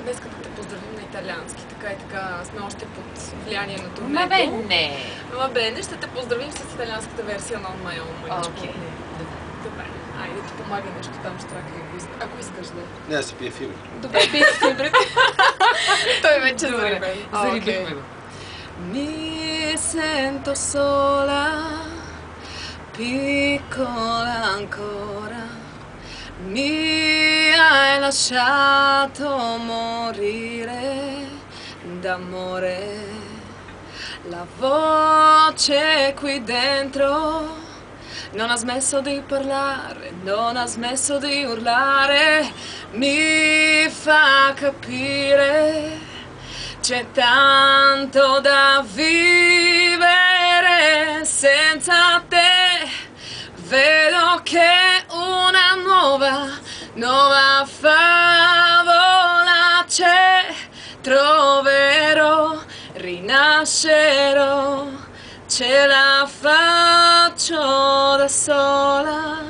днес да те поздравим на италиански. Така и така сме още под влияние на турнето. Ма бе, не! Ма бе, ще те поздравим с италианската версия на On My Own, мъничко. Окей. Добре. Айде ти помага нещо там, Штрака, ако искаш да. Не, да си пие фибри. Добре, пие си фибри. Той вече зарибен. Зарибихме го. Mi sento sola, piccola ancora, mi hai lasciato morire d'amore. La voce qui dentro non ha smesso di parlare, non ha smesso di urlare, mi fa capire. C'è tanto da vivere senza te, vedo che una nuova favola c'è, troverò, rinascerò, ce la faccio da sola.